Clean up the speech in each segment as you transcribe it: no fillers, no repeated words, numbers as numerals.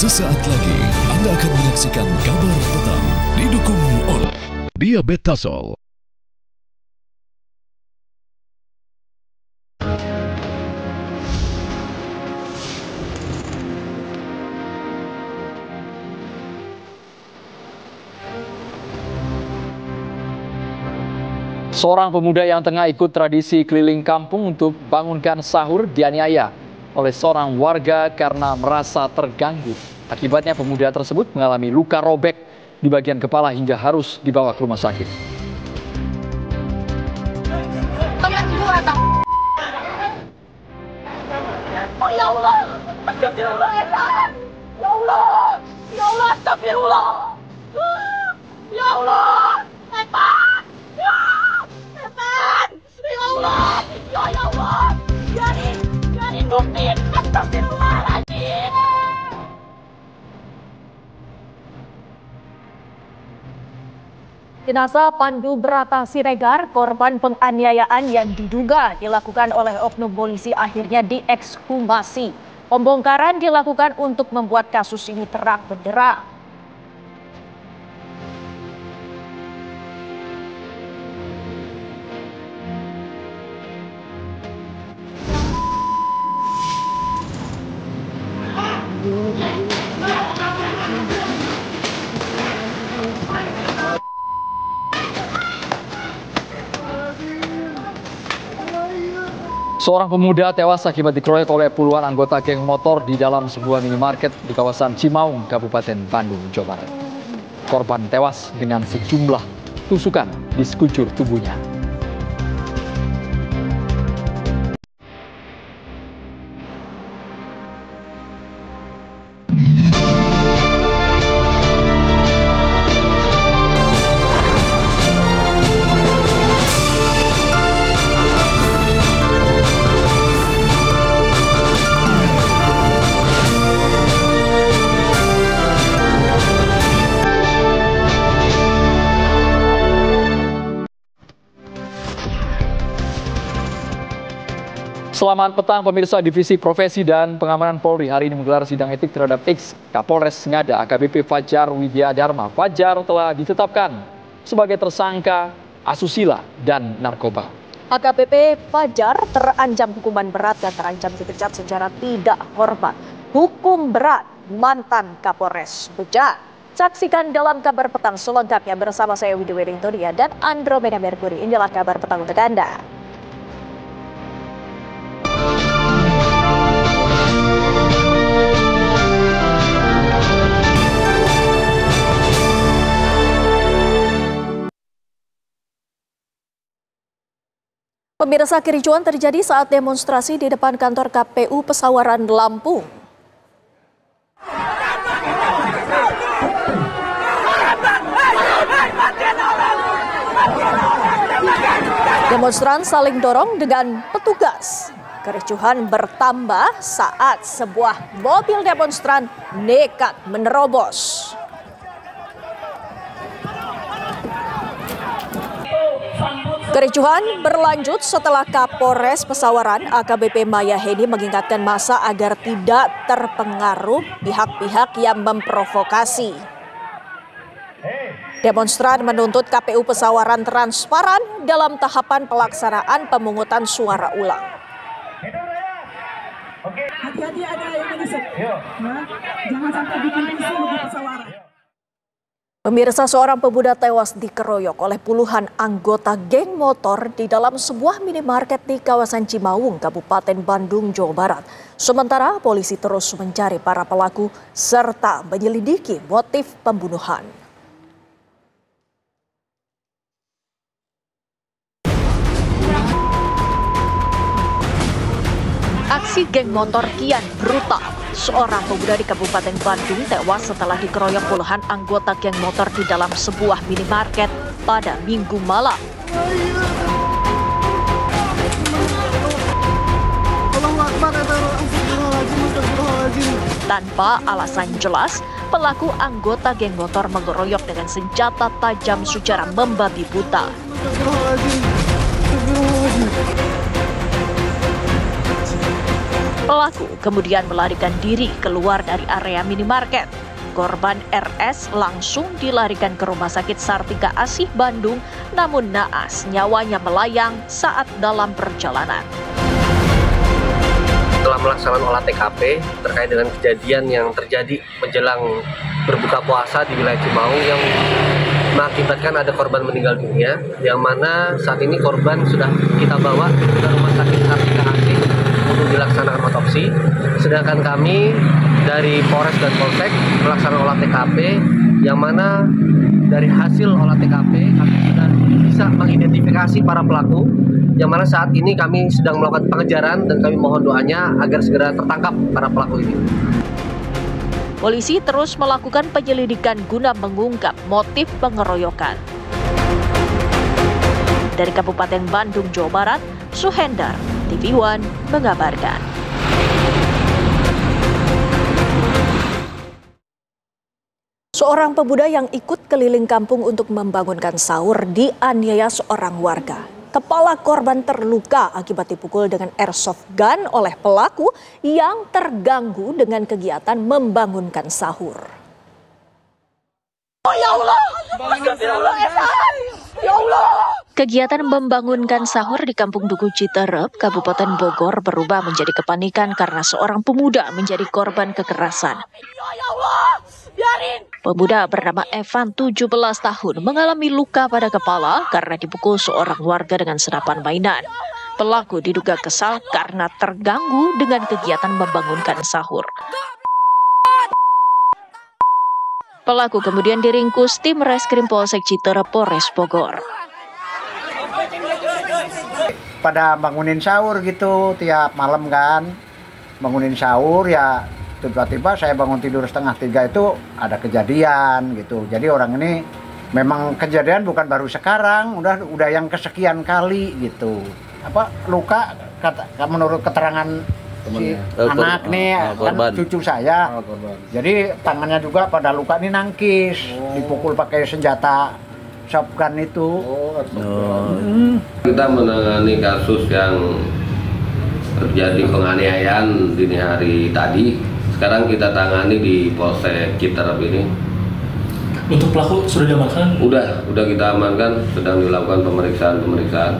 Sesaat lagi Anda akan menyaksikan Kabar Petang didukung oleh Diabetasol. Seorang pemuda yang tengah ikut tradisi keliling kampung untuk bangunkan sahur dianiaya oleh seorang warga karena merasa terganggu. Akibatnya pemuda tersebut mengalami luka robek di bagian kepala hingga harus dibawa ke rumah sakit. Oh ya Allah, astagfirullah, ya Allah, ya Allah, astagfirullah, ya Allah, hebat, ya Allah, ya Allah, biarin buktiin, astagfirullahaladzim. Jenazah Pandu Brata Siregar, korban penganiayaan yang diduga dilakukan oleh oknum polisi akhirnya diekshumasi. Pembongkaran dilakukan untuk membuat kasus ini terang benderang. Seorang pemuda tewas akibat dikeroyok oleh puluhan anggota geng motor di dalam sebuah minimarket di kawasan Cimaung, Kabupaten Bandung, Jawa Barat. Korban tewas dengan sejumlah tusukan di sekujur tubuhnya. Selamat petang pemirsa. Divisi Profesi dan Pengamanan Polri hari ini menggelar sidang etik terhadap ex Kapolres Ngada AKBP Fajar Widya Dharma. Fajar telah ditetapkan sebagai tersangka asusila dan narkoba. AKBP Fajar terancam hukuman berat dan terancam dipecat secara tidak hormat. Hukum berat mantan Kapolres bejat. Saksikan dalam Kabar Petang selengkapnya bersama saya Widi Werintonia dan Andromeda Merkuri. Inilah Kabar Petang untuk Anda. Pemirsa, kericuan terjadi saat demonstrasi di depan kantor KPU Pesawaran, Lampung. Demonstran saling dorong dengan petugas. Kericuhan bertambah saat sebuah mobil demonstran nekat menerobos. Kericuhan berlanjut setelah Kapolres Pesawaran AKBP Maya Hedi mengingatkan massa agar tidak terpengaruh pihak-pihak yang memprovokasi. Demonstran menuntut KPU Pesawaran transparan dalam tahapan pelaksanaan pemungutan suara ulang. Hati-hati ada yang menyusup. Jangan sampai bikin rusuh di Pesawaran. Pemirsa, seorang pemuda tewas dikeroyok oleh puluhan anggota geng motor di dalam sebuah minimarket di kawasan Cimaung, Kabupaten Bandung, Jawa Barat. Sementara polisi terus mencari para pelaku serta menyelidiki motif pembunuhan. Aksi geng motor kian brutal. Seorang pemuda di Kabupaten Bandung tewas setelah dikeroyok puluhan anggota geng motor di dalam sebuah minimarket pada Minggu malam. Tanpa alasan jelas, pelaku anggota geng motor mengeroyok dengan senjata tajam secara membabi buta. Pelaku kemudian melarikan diri keluar dari area minimarket. Korban RS langsung dilarikan ke Rumah Sakit Sartika Asih Bandung, namun naas nyawanya melayang saat dalam perjalanan. Setelah melaksanakan olah TKP terkait dengan kejadian yang terjadi menjelang berbuka puasa di wilayah Cimaung yang mengakibatkan ada korban meninggal dunia, yang mana saat ini korban sudah kita bawa ke Rumah Sakit Sartika Asih untuk dilaksanakan otopsi, sedangkan kami dari Polres dan Polsek melaksanakan olah TKP, yang mana dari hasil olah TKP kami sudah bisa mengidentifikasi para pelaku, yang mana saat ini kami sedang melakukan pengejaran dan kami mohon doanya agar segera tertangkap para pelaku ini. Polisi terus melakukan penyelidikan guna mengungkap motif pengeroyokan. Dari Kabupaten Bandung, Jawa Barat, Suhendar, TV One mengabarkan. Seorang pemuda yang ikut keliling kampung untuk membangunkan sahur dianiaya seorang warga. Kepala korban terluka akibat dipukul dengan airsoft gun oleh pelaku yang terganggu dengan kegiatan membangunkan sahur. Oh ya Allah! Ya Allah! Kegiatan membangunkan sahur di Kampung Duku Citerep, Kabupaten Bogor berubah menjadi kepanikan karena seorang pemuda menjadi korban kekerasan. Ya Allah! Biarin! Pemuda bernama Evan, 17 tahun, mengalami luka pada kepala karena dipukul seorang warga dengan senapan mainan. Pelaku diduga kesal karena terganggu dengan kegiatan membangunkan sahur. Pelaku kemudian diringkus tim Reskrim Polsek Citerep Polres Bogor. Pada bangunin sahur gitu tiap malam kan, bangunin sahur ya. Tiba-tiba saya bangun tidur 2:30 itu ada kejadian gitu. Jadi orang ini memang kejadian bukan baru sekarang, udah yang kesekian kali gitu. Apa luka menurut keterangan si anak nih kan cucu saya. Jadi tangannya juga pada luka ini nangkis, dipukul pakai senjata shotgun itu. Kita menangani kasus yang terjadi penganiayaan dini hari tadi. Sekarang kita tangani di Polsek Citerep ini. Untuk pelaku sudah diamankan? Udah kita amankan, sedang dilakukan pemeriksaan.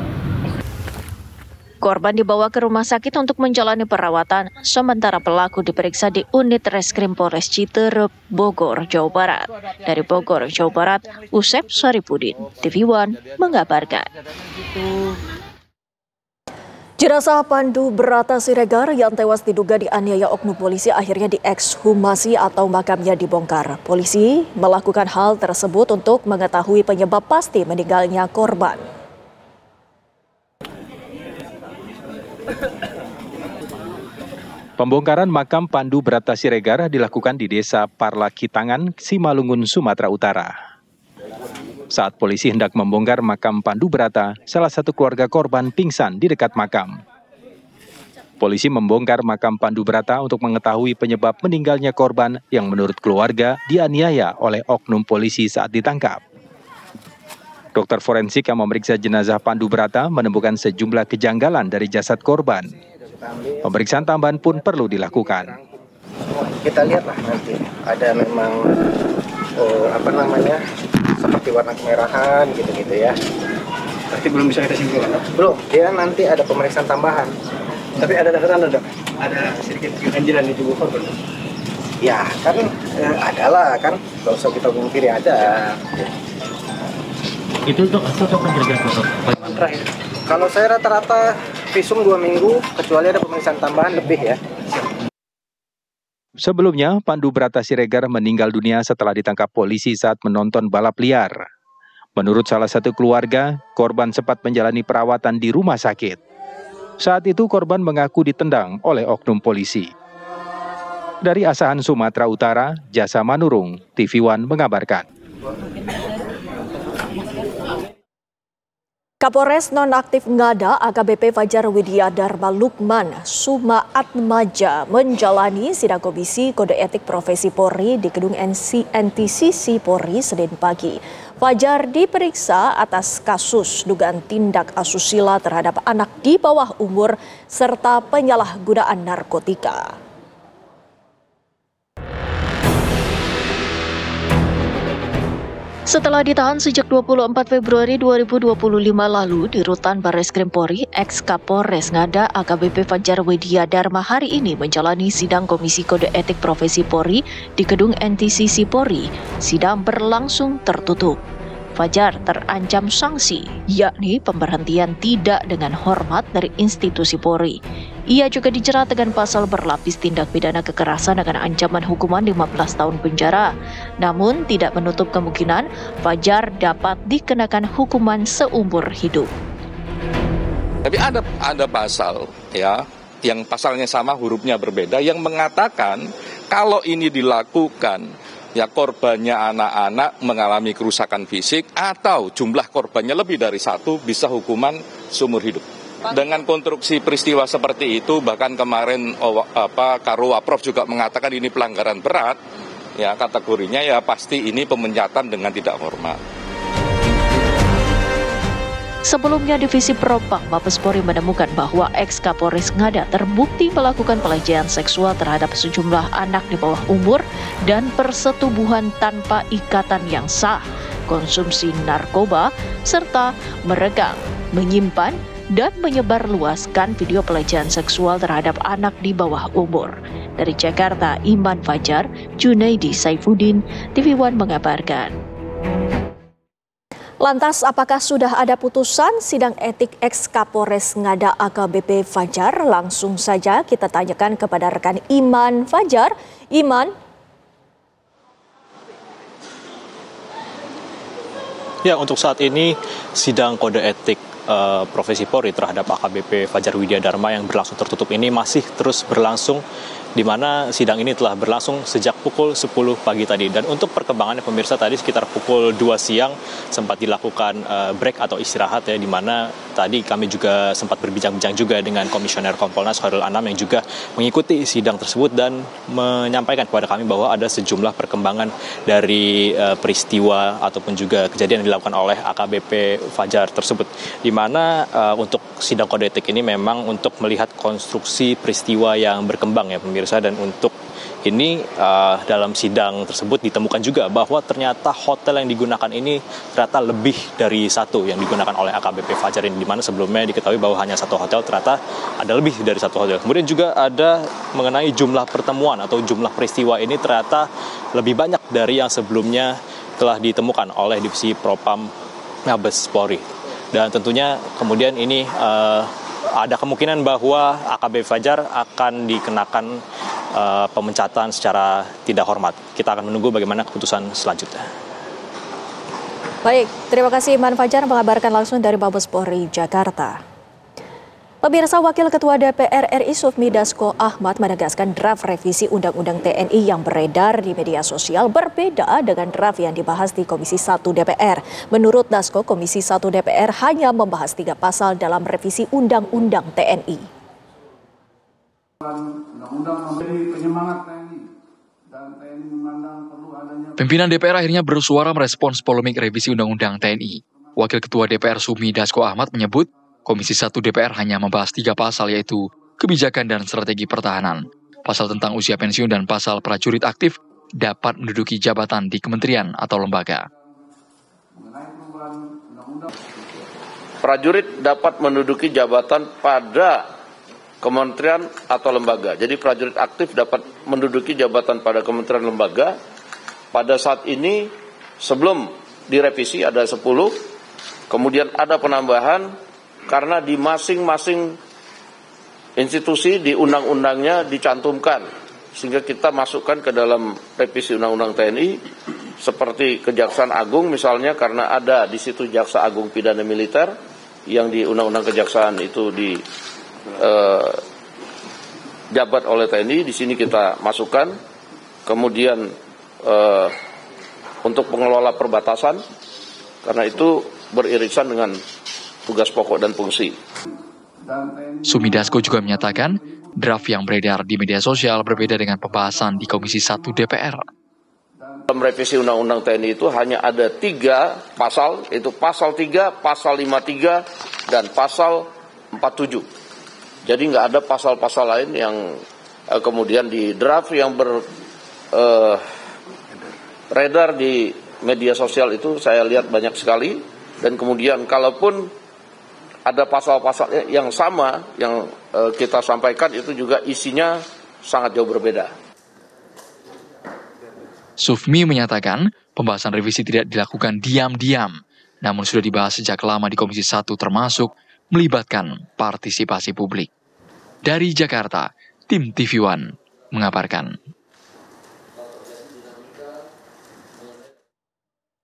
Korban dibawa ke rumah sakit untuk menjalani perawatan, sementara pelaku diperiksa di unit Reskrim Polres Citerep, Bogor, Jawa Barat. Dari Bogor, Jawa Barat, Usep Saripudin, TV One mengabarkan. Jenazah Pandu Brata Siregar yang tewas diduga dianiaya oknum polisi akhirnya diekshumasi atau makamnya dibongkar. Polisi melakukan hal tersebut untuk mengetahui penyebab pasti meninggalnya korban. Pembongkaran makam Pandu Brata Siregar dilakukan di Desa Parlakitangan, Simalungun, Sumatera Utara. Saat polisi hendak membongkar makam Pandu Brata, salah satu keluarga korban pingsan di dekat makam. Polisi membongkar makam Pandu Brata untuk mengetahui penyebab meninggalnya korban yang menurut keluarga dianiaya oleh oknum polisi saat ditangkap. Dokter forensik yang memeriksa jenazah Pandu Brata menemukan sejumlah kejanggalan dari jasad korban. Pemeriksaan tambahan pun perlu dilakukan. Kita lihatlah nanti ada memang seperti warna kemerahan gitu-gitu ya. Berarti belum bisa kita simpulkan? Belum, dia nanti ada pemeriksaan tambahan. Tapi ada tanda-tanda, Dok? Ada sedikit ganjilan di tubuh korban? Ya kan adalah kan, kalau usah kita pungkiri ada. Itu Dok, atau kapan kira-kira Terakhir, kalau saya rata-rata visum 2 minggu, kecuali ada pemeriksaan tambahan lebih ya. Sebelumnya, Pandu Brata Siregar meninggal dunia setelah ditangkap polisi saat menonton balap liar. Menurut salah satu keluarga, korban sempat menjalani perawatan di rumah sakit. Saat itu korban mengaku ditendang oleh oknum polisi. Dari Asahan, Sumatera Utara, Jasa Manurung, TV One mengabarkan. Kapolres Nonaktif Ngada AKBP Fajar Widya Dharma Lukman Sumaatmaja menjalani sidang komisi kode etik profesi Polri di gedung NTCC Polri Senin pagi. Fajar diperiksa atas kasus dugaan tindak asusila terhadap anak di bawah umur serta penyalahgunaan narkotika. Setelah ditahan sejak 24 Februari 2025 lalu di Rutan Barreskrim Polri, ex-Kapolres Ngada AKBP Fajar Widya Dharma hari ini menjalani sidang Komisi Kode Etik Profesi Polri di Gedung NTCC Polri. Sidang berlangsung tertutup. Fajar terancam sanksi, yakni pemberhentian tidak dengan hormat dari institusi Polri. Ia juga dijerat dengan pasal berlapis tindak pidana kekerasan dengan ancaman hukuman 15 tahun penjara. Namun tidak menutup kemungkinan Fajar dapat dikenakan hukuman seumur hidup. Tapi ada pasal ya yang pasalnya sama hurufnya berbeda yang mengatakan kalau ini dilakukan ya korbannya anak-anak mengalami kerusakan fisik atau jumlah korbannya lebih dari satu bisa hukuman seumur hidup. Dengan konstruksi peristiwa seperti itu bahkan kemarin Karowaprof juga mengatakan ini pelanggaran berat, ya kategorinya ya pasti ini pemencatan dengan tidak hormat. Sebelumnya, Divisi Propam Mabes Polri menemukan bahwa ex-Kapolres Ngada terbukti melakukan pelecehan seksual terhadap sejumlah anak di bawah umur dan persetubuhan tanpa ikatan yang sah, konsumsi narkoba, serta meregang, menyimpan, dan menyebarluaskan video pelecehan seksual terhadap anak di bawah umur. Dari Jakarta, Iman Fajar, Junaidi Saifuddin, TV One mengabarkan. Lantas, apakah sudah ada putusan sidang etik ex-Kapolres Ngada AKBP Fajar? Langsung saja kita tanyakan kepada rekan Iman Fajar. Iman. Ya, untuk saat ini sidang kode etik profesi Polri terhadap AKBP Fajar Widya Dharma yang berlangsung tertutup ini masih terus berlangsung, di mana sidang ini telah berlangsung sejak pukul 10 pagi tadi. Dan untuk perkembangannya pemirsa, tadi sekitar pukul 2 siang sempat dilakukan break atau istirahat ya, di mana tadi kami juga sempat berbincang-bincang juga dengan Komisioner Kompolnas Khairul Anam yang juga mengikuti sidang tersebut dan menyampaikan kepada kami bahwa ada sejumlah perkembangan dari peristiwa ataupun juga kejadian yang dilakukan oleh AKBP Fajar tersebut. Di mana untuk sidang kode etik ini memang untuk melihat konstruksi peristiwa yang berkembang ya pemirsa, dan untuk ini dalam sidang tersebut ditemukan juga bahwa ternyata hotel yang digunakan ini ternyata lebih dari satu yang digunakan oleh AKBP Fajar ini, di mana sebelumnya diketahui bahwa hanya satu hotel, ternyata ada lebih dari satu hotel. Kemudian juga ada mengenai jumlah pertemuan atau jumlah peristiwa ini ternyata lebih banyak dari yang sebelumnya telah ditemukan oleh Divisi Propam Mabes Polri. Dan tentunya kemudian ini ada kemungkinan bahwa AKBP Fajar akan dikenakan pemecatan secara tidak hormat. Kita akan menunggu bagaimana keputusan selanjutnya. Baik, terima kasih Iman Fajar mengabarkan langsung dari Mabes Polri Jakarta. Pemirsa, Wakil Ketua DPR RI Sufmi Dasko Ahmad menegaskan draft revisi Undang-Undang TNI yang beredar di media sosial berbeda dengan draft yang dibahas di Komisi 1 DPR. Menurut Dasko, Komisi 1 DPR hanya membahas 3 pasal dalam revisi Undang-Undang TNI. Pimpinan DPR akhirnya bersuara merespons polemik revisi Undang-Undang TNI. Wakil Ketua DPR Sufmi Dasko Ahmad menyebut, Komisi 1 DPR hanya membahas 3 pasal, yaitu kebijakan dan strategi pertahanan, pasal tentang usia pensiun, dan pasal prajurit aktif dapat menduduki jabatan di kementerian atau lembaga. Prajurit dapat menduduki jabatan pada kementerian atau lembaga. Jadi prajurit aktif dapat menduduki jabatan pada kementerian lembaga. Pada saat ini, sebelum direvisi ada 10, kemudian ada penambahan karena di masing-masing institusi di undang-undangnya dicantumkan, sehingga kita masukkan ke dalam revisi Undang-Undang TNI seperti Kejaksaan Agung misalnya, karena ada di situ Jaksa Agung Pidana Militer yang di Undang-Undang Kejaksaan itu jabat oleh TNI, di sini kita masukkan. Kemudian untuk pengelola perbatasan, karena itu beririsan dengan tugas pokok dan fungsi. Sufmi Dasko juga menyatakan, draft yang beredar di media sosial berbeda dengan pembahasan di Komisi 1 DPR. Dalam revisi Undang-Undang TNI itu hanya ada 3 pasal, yaitu pasal 3, pasal 53, dan pasal 47. Jadi nggak ada pasal-pasal lain yang kemudian di draft yang beredar di media sosial itu saya lihat banyak sekali. Dan kemudian kalaupun ada pasal-pasal yang sama yang kita sampaikan itu juga isinya sangat jauh berbeda. Sufmi menyatakan pembahasan revisi tidak dilakukan diam-diam, namun sudah dibahas sejak lama di Komisi 1 termasuk melibatkan partisipasi publik. Dari Jakarta, tim TV One mengabarkan.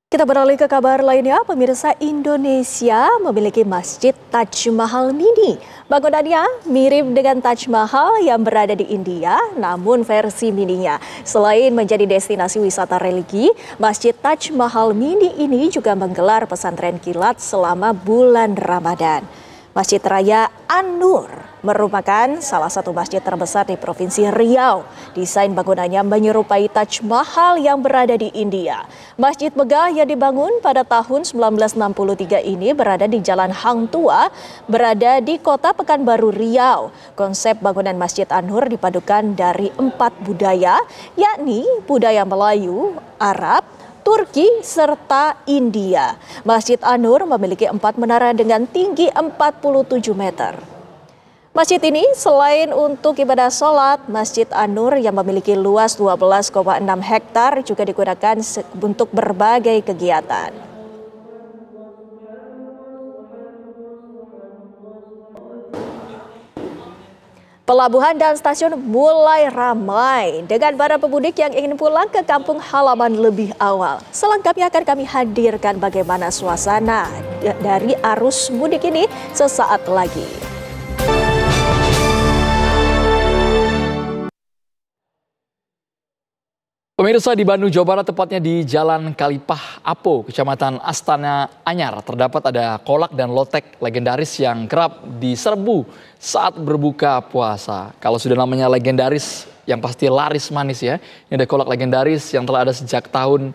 Kita beralih ke kabar lainnya, pemirsa. Indonesia memiliki Masjid Taj Mahal Mini. Bangunannya mirip dengan Taj Mahal yang berada di India, namun versi mininya. Selain menjadi destinasi wisata religi, Masjid Taj Mahal Mini ini juga menggelar pesantren kilat selama bulan Ramadan. Masjid Raya An-Nur merupakan salah satu masjid terbesar di Provinsi Riau. Desain bangunannya menyerupai Taj Mahal yang berada di India. Masjid megah yang dibangun pada tahun 1963 ini berada di Jalan Hang Tua, berada di Kota Pekanbaru Riau. Konsep bangunan Masjid An-Nur dipadukan dari 4 budaya, yakni budaya Melayu, Arab, Turki, serta India. Masjid An-Nur memiliki 4 menara dengan tinggi 47 meter. Masjid ini selain untuk ibadah sholat, Masjid An-Nur yang memiliki luas 12,6 hektar juga digunakan untuk berbagai kegiatan. Pelabuhan dan stasiun mulai ramai dengan para pemudik yang ingin pulang ke kampung halaman lebih awal. Selengkapnya akan kami hadirkan bagaimana suasana dari arus mudik ini sesaat lagi. Pemirsa, di Bandung, Jawa Barat, tepatnya di Jalan Kalipah Apo, Kecamatan Astana Anyar, terdapat ada kolak dan lotek legendaris yang kerap diserbu saat berbuka puasa. Kalau sudah namanya legendaris, yang pasti laris manis ya. Ini ada kolak legendaris yang telah ada sejak tahun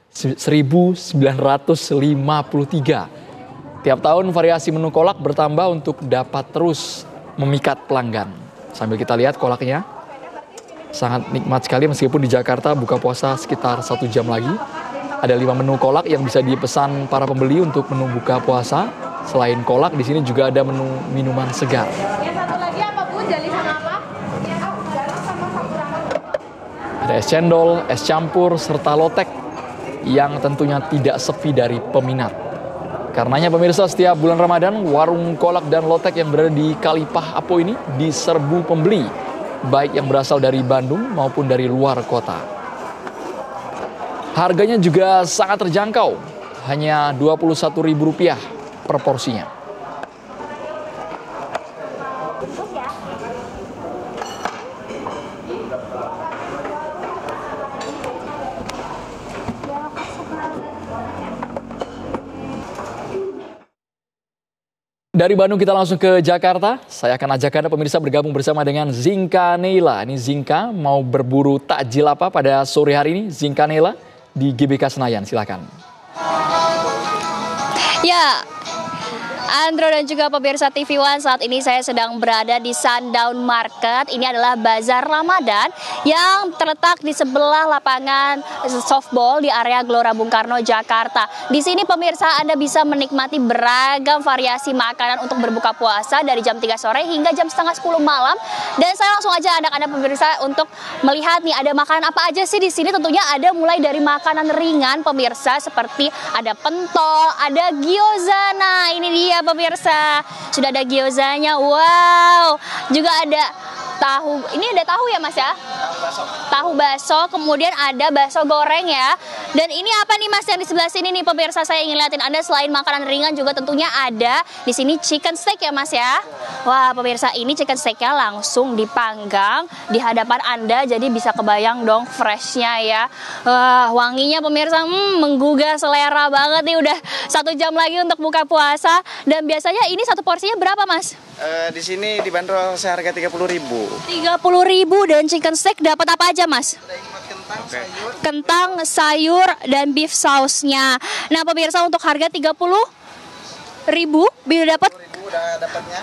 1953. Tiap tahun variasi menu kolak bertambah untuk dapat terus memikat pelanggan. Sambil kita lihat kolaknya. Sangat nikmat sekali meskipun di Jakarta buka puasa sekitar 1 jam lagi. Ada 5 menu kolak yang bisa dipesan para pembeli untuk menu buka puasa. Selain kolak, di sini juga ada menu minuman segar. Yang satu lagi apa Bu? Jali sama apa? Ada es cendol, es campur, serta lotek yang tentunya tidak sepi dari peminat. Karenanya pemirsa, setiap bulan Ramadan, warung kolak dan lotek yang berada di Kalipah Apo ini diserbu pembeli, baik yang berasal dari Bandung maupun dari luar kota. Harganya juga sangat terjangkau, hanya Rp21.000 per porsinya. Dari Bandung kita langsung ke Jakarta. Saya akan ajak Anda pemirsa bergabung bersama dengan Zinka Neila. Ini Zinka mau berburu takjil apa pada sore hari ini? Zinka Neila di GBK Senayan, silakan. Ya, Andro dan juga pemirsa TV One, saat ini saya sedang berada di Sundown Market. Ini adalah bazar Ramadan yang terletak di sebelah lapangan softball di area Gelora Bung Karno, Jakarta. Di sini pemirsa Anda bisa menikmati beragam variasi makanan untuk berbuka puasa dari jam 3 sore hingga jam setengah 10 malam. Dan saya langsung aja ajak Anda pemirsa untuk melihat nih ada makanan apa aja sih di sini. Tentunya ada mulai dari makanan ringan pemirsa seperti ada pentol, ada gyoza. Nah, ini dia pemirsa, sudah ada gyozanya. Wow, juga ada tahu. Ini ada tahu ya Mas ya? Tahu baso, kemudian ada baso goreng ya. Dan ini apa nih Mas yang di sebelah sini nih pemirsa, saya ingin lihatin Anda. Selain makanan ringan juga tentunya ada di sini chicken steak ya Mas ya. Wah pemirsa, ini chicken steaknya langsung dipanggang di hadapan Anda, jadi bisa kebayang dong freshnya ya. Wah, wanginya pemirsa menggugah selera banget nih. Udah 1 jam lagi untuk buka puasa. Dan biasanya ini satu porsinya berapa Mas? Di sini dibanderol seharga 30.000. 30.000 dan chicken steak dapat apa aja Mas? Ada ingmat kentang, kentang, sayur, dan beef sausnya. Nah pemirsa, untuk harga 30.000 bisa dapat udah dapatnya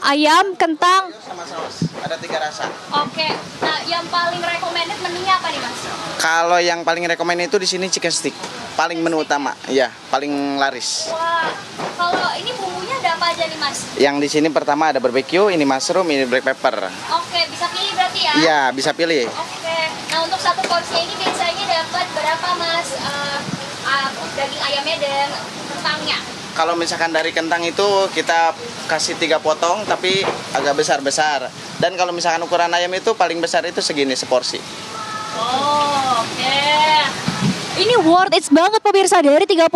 ayam, kentang, sama saus. Ada 3 rasa. Oke. Nah, yang paling recommended menunya apa nih, Mas? Kalau yang paling recommended itu di sini chicken stick. Paling menu utama. Iya, paling laris. Wah. Kalau ini bumbunya ada apa aja nih, Mas? Yang di sini pertama ada barbecue, ini mushroom, ini black pepper. Oke, bisa pilih berarti ya? Iya, bisa pilih. Oke. Nah, untuk satu porsinya ini biasanya dapat berapa, Mas? Daging ayamnya dan kentangnya. Kalau misalkan dari kentang itu kita kasih 3 potong tapi agak besar-besar. Dan kalau misalkan ukuran ayam itu paling besar itu segini seporsi. Oh, oke. Ini worth it banget pemirsa, dari 30.000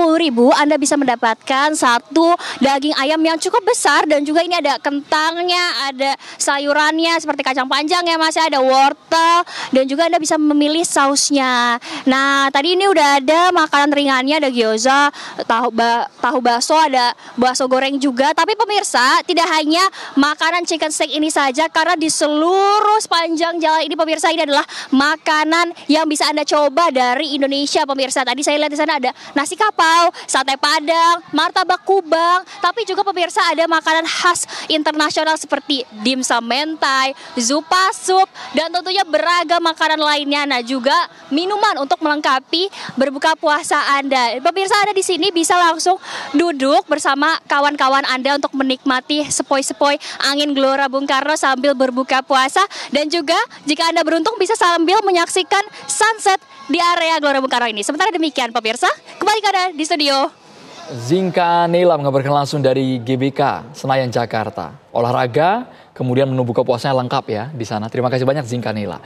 Anda bisa mendapatkan satu daging ayam yang cukup besar dan juga ini ada kentangnya, ada sayurannya seperti kacang panjang ya Mas, ada wortel dan juga Anda bisa memilih sausnya. Nah, tadi ini udah ada makanan ringannya, ada gyoza, tahu bakso, ada bakso goreng juga. Tapi pemirsa, tidak hanya makanan chicken steak ini saja, karena di seluruh sepanjang jalan ini pemirsa, ini adalah makanan yang bisa Anda coba dari Indonesia. Pemirsa, tadi saya lihat di sana ada nasi kapau, sate padang, martabak kubang, tapi juga pemirsa ada makanan khas internasional seperti dimsum mentai, zupa sup, dan tentunya beragam makanan lainnya. Nah, juga minuman untuk melengkapi berbuka puasa Anda. Pemirsa, Anda di sini bisa langsung duduk bersama kawan-kawan Anda untuk menikmati sepoi-sepoi angin Gelora Bung Karno sambil berbuka puasa, dan juga jika Anda beruntung bisa sambil menyaksikan sunset di area Gelora Bung Karno ini. Sementara demikian pemirsa, kembali ke Anda di studio. Zinka Neila mengabarkan langsung dari GBK Senayan Jakarta. Olahraga, kemudian menu buka puasanya lengkap ya di sana. Terima kasih banyak Zinka Neila.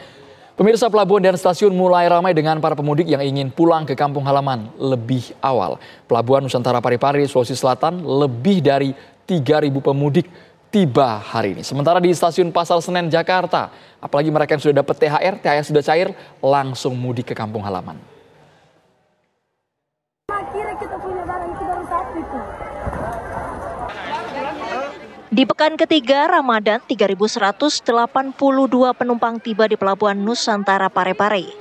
Pemirsa, pelabuhan dan stasiun mulai ramai dengan para pemudik yang ingin pulang ke kampung halaman lebih awal. Pelabuhan Nusantara Parepare, Sulawesi Selatan, lebih dari 3.000 pemudik tiba hari ini. Sementara di stasiun Pasar Senen Jakarta, apalagi mereka yang sudah dapat THR sudah cair, langsung mudik ke kampung halaman. Di pekan ketiga Ramadan, 3.182 penumpang tiba di Pelabuhan Nusantara Parepare.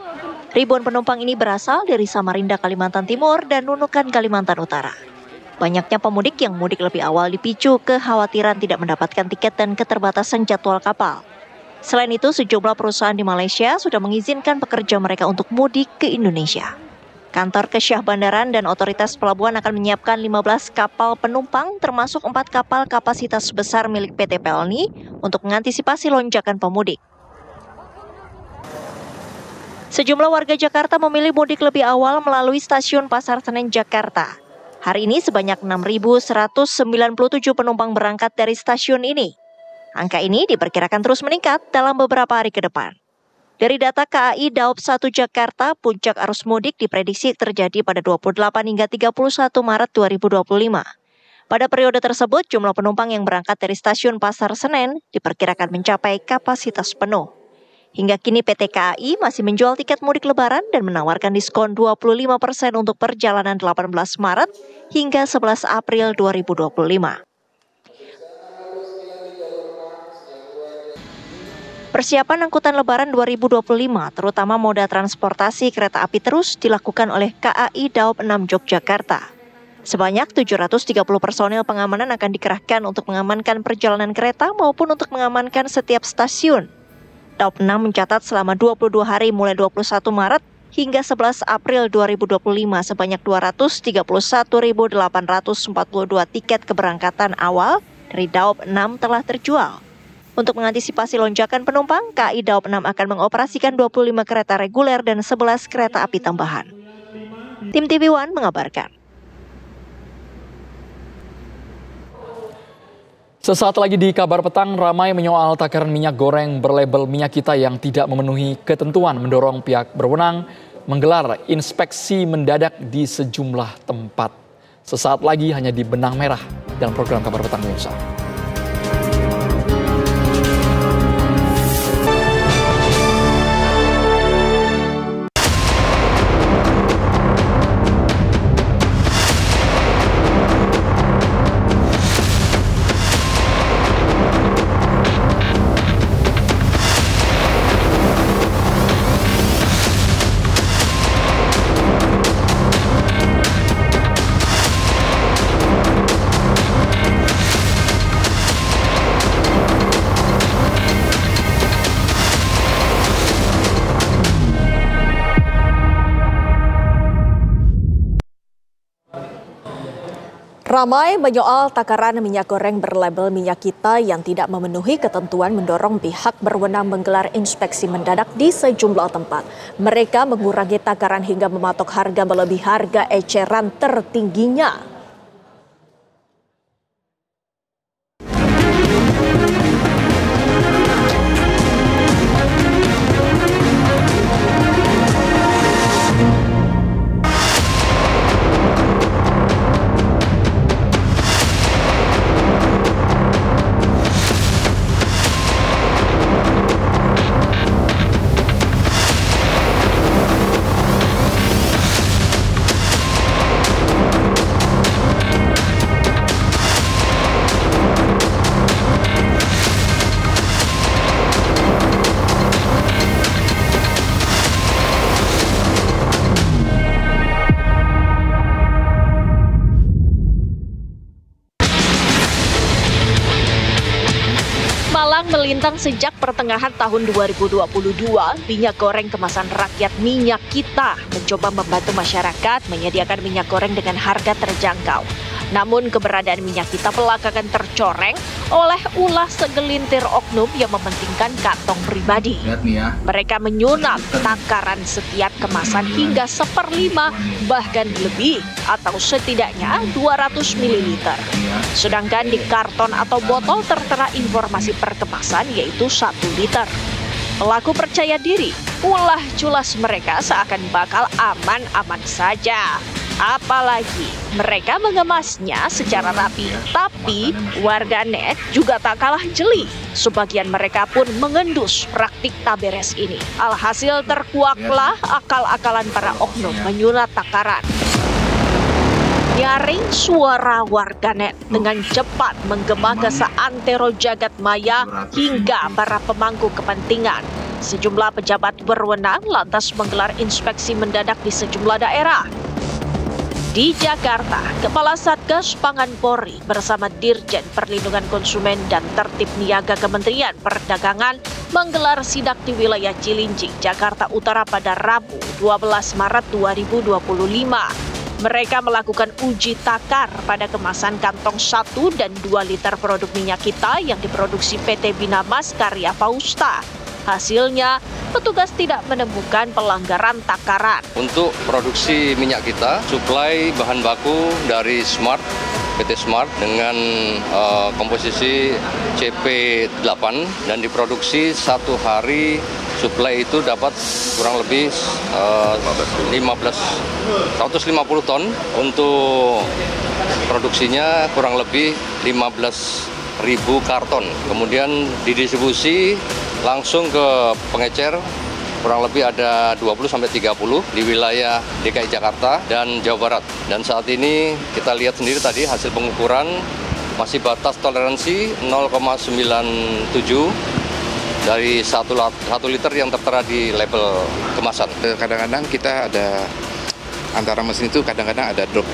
Ribuan penumpang ini berasal dari Samarinda, Kalimantan Timur, dan Nunukan, Kalimantan Utara. Banyaknya pemudik yang mudik lebih awal dipicu kekhawatiran tidak mendapatkan tiket dan keterbatasan jadwal kapal. Selain itu, sejumlah perusahaan di Malaysia sudah mengizinkan pekerja mereka untuk mudik ke Indonesia. Kantor Kesyah Bandaran dan Otoritas Pelabuhan akan menyiapkan 15 kapal penumpang, termasuk 4 kapal kapasitas besar milik PT Pelni untuk mengantisipasi lonjakan pemudik. Sejumlah warga Jakarta memilih mudik lebih awal melalui stasiun Pasar Senen Jakarta. Hari ini sebanyak 6.197 penumpang berangkat dari stasiun ini. Angka ini diperkirakan terus meningkat dalam beberapa hari ke depan. Dari data KAI Daob 1 Jakarta, puncak arus mudik diprediksi terjadi pada 28 hingga 31 Maret 2025. Pada periode tersebut, jumlah penumpang yang berangkat dari stasiun Pasar Senen diperkirakan mencapai kapasitas penuh. Hingga kini PT KAI masih menjual tiket mudik lebaran dan menawarkan diskon 25% untuk perjalanan 18 Maret hingga 11 April 2025. Persiapan angkutan lebaran 2025, terutama moda transportasi kereta api, terus dilakukan oleh KAI Daob 6 Yogyakarta. Sebanyak 730 personel pengamanan akan dikerahkan untuk mengamankan perjalanan kereta maupun untuk mengamankan setiap stasiun. Daob 6 mencatat selama 22 hari mulai 21 Maret hingga 11 April 2025 sebanyak 231.842 tiket keberangkatan awal dari Daob 6 telah terjual. Untuk mengantisipasi lonjakan penumpang, KAI Daob 6 akan mengoperasikan 25 kereta reguler dan 11 kereta api tambahan. Tim TV One mengabarkan. Sesaat lagi di Kabar Petang, ramai menyoal takaran minyak goreng berlabel minyak kita yang tidak memenuhi ketentuan, mendorong pihak berwenang menggelar inspeksi mendadak di sejumlah tempat. Sesaat lagi hanya di Benang Merah dalam program Kabar Petang Indonesia. Ramai menyoal takaran minyak goreng berlabel minyak kita yang tidak memenuhi ketentuan mendorong pihak berwenang menggelar inspeksi mendadak di sejumlah tempat. Mereka mengurangi takaran hingga mematok harga melebihi harga eceran tertingginya. Melintang sejak pertengahan tahun 2022, minyak goreng kemasan rakyat Minyak Kita mencoba membantu masyarakat menyediakan minyak goreng dengan harga terjangkau. Namun keberadaan Minyak Kita belakangan tercoreng oleh ulah segelintir oknum yang mementingkan kantong pribadi. Mereka menyunat takaran setiap kemasan hingga 1/5 bahkan lebih atau setidaknya 200 ml. Sedangkan di karton atau botol tertera informasi per kemasan yaitu 1 liter. Pelaku percaya diri, ulah culas mereka seakan bakal aman-aman saja. Apalagi mereka mengemasnya secara rapi. Tapi warganet juga tak kalah jeli. Sebagian mereka pun mengendus praktik tak beres ini. Alhasil terkuaklah akal-akalan para oknum menyunat takaran. Nyaring suara warganet dengan cepat menggema ke seantero jagat maya hingga para pemangku kepentingan. Sejumlah pejabat berwenang lantas menggelar inspeksi mendadak di sejumlah daerah. Di Jakarta, Kepala Satgas Pangan Polri bersama Dirjen Perlindungan Konsumen dan Tertib Niaga Kementerian Perdagangan menggelar sidak di wilayah Cilincing, Jakarta Utara pada Rabu 12 Maret 2025. Mereka melakukan uji takar pada kemasan kantong 1 dan 2 liter produk Minyak Kita yang diproduksi PT Binamas Karya Fausta. Hasilnya, petugas tidak menemukan pelanggaran takaran. Untuk produksi Minyak Kita, suplai bahan baku dari Smart, PT Smart dengan komposisi CP8 dan diproduksi 1 hari suplai itu dapat kurang lebih 150 ton. Untuk produksinya kurang lebih 15.000 karton. Kemudian didistribusi langsung ke pengecer kurang lebih ada 20-30 di wilayah DKI Jakarta dan Jawa Barat. Dan saat ini kita lihat sendiri tadi hasil pengukuran masih batas toleransi 0,97 dari 1 liter yang tertera di label kemasan. Kadang-kadang kita ada antara mesin itu kadang-kadang ada drop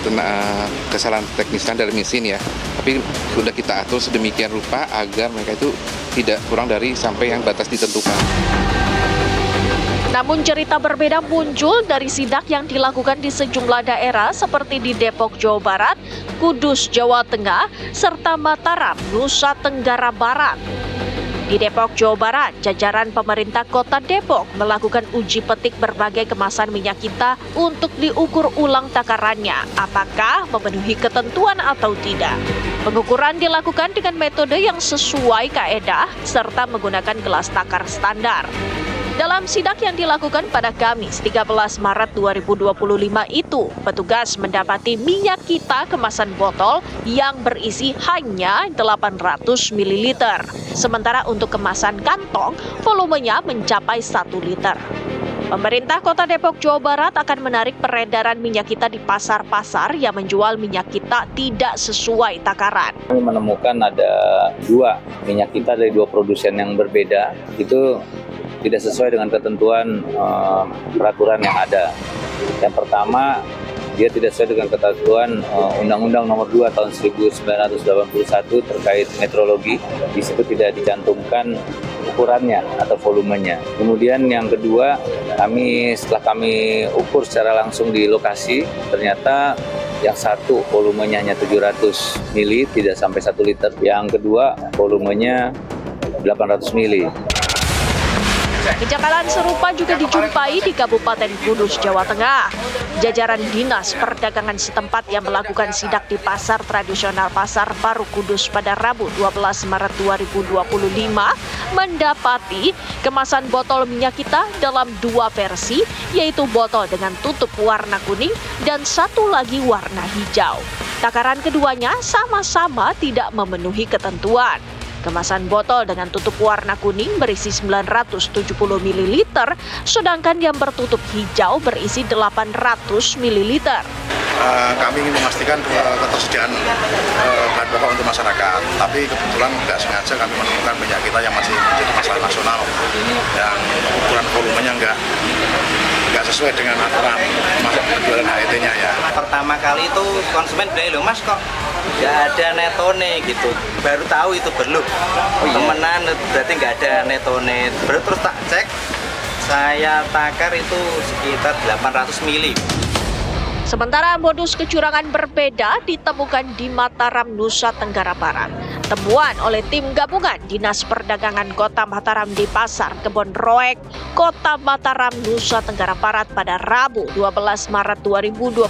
kesalahan teknis dari mesin ya. Tapi sudah kita atur sedemikian rupa agar mereka itu tidak kurang dari sampai yang batas ditentukan. Namun cerita berbeda muncul dari sidak yang dilakukan di sejumlah daerah seperti di Depok, Jawa Barat, Kudus, Jawa Tengah, serta Mataram, Nusa Tenggara Barat. Di Depok, Jawa Barat, jajaran pemerintah Kota Depok melakukan uji petik berbagai kemasan Minyak Kita untuk diukur ulang takarannya, apakah memenuhi ketentuan atau tidak. Pengukuran dilakukan dengan metode yang sesuai kaedah serta menggunakan gelas takar standar. Dalam sidak yang dilakukan pada Kamis 13 Maret 2025 itu, petugas mendapati Minyak Kita kemasan botol yang berisi hanya 800 ml. Sementara untuk kemasan kantong, volumenya mencapai 1 liter. Pemerintah Kota Depok, Jawa Barat akan menarik peredaran Minyak Kita di pasar-pasar yang menjual Minyak Kita tidak sesuai takaran. Kami menemukan ada 2 Minyak Kita dari 2 produsen yang berbeda. Itu tidak sesuai dengan ketentuan peraturan yang ada. Yang pertama, dia tidak sesuai dengan ketentuan Undang-Undang Nomor 2 Tahun 1981 terkait metrologi. Di situ tidak dicantumkan ukurannya atau volumenya. Kemudian yang kedua, setelah kami ukur secara langsung di lokasi, ternyata Yang satu volumenya hanya 700 mili, tidak sampai 1 liter. Yang kedua volumenya 800 mili. Kejanggalan serupa juga dijumpai di Kabupaten Kudus, Jawa Tengah. Jajaran Dinas Perdagangan setempat yang melakukan sidak di Pasar Tradisional Pasar Baru Kudus pada Rabu 12 Maret 2025 mendapati kemasan botol minyak kita dalam 2 versi, yaitu botol dengan tutup warna kuning dan satu lagi warna hijau. Takaran keduanya sama-sama tidak memenuhi ketentuan. Kemasan botol dengan tutup warna kuning berisi 970 ml, sedangkan yang bertutup hijau berisi 800 ml. Kami ingin memastikan ketersediaan bahan pokok untuk masyarakat, tapi kebetulan tidak sengaja kami menemukan minyak kita yang masih menjadi masalah nasional, yang ukuran volumenya nggak sesuai dengan aturan masuk penjualan HET-nya ya. Pertama kali itu konsumen bilang, Mas kok nggak ada netone gitu, baru tahu itu berluh. Temenan berarti nggak ada netone, baru terus tak cek, saya takar itu sekitar 800 mili. Sementara modus kecurangan berbeda ditemukan di Mataram, Nusa Tenggara Barat. Temuan oleh tim gabungan Dinas Perdagangan Kota Mataram di Pasar Kebon Roek, Kota Mataram, Nusa Tenggara Barat pada Rabu 12 Maret 2025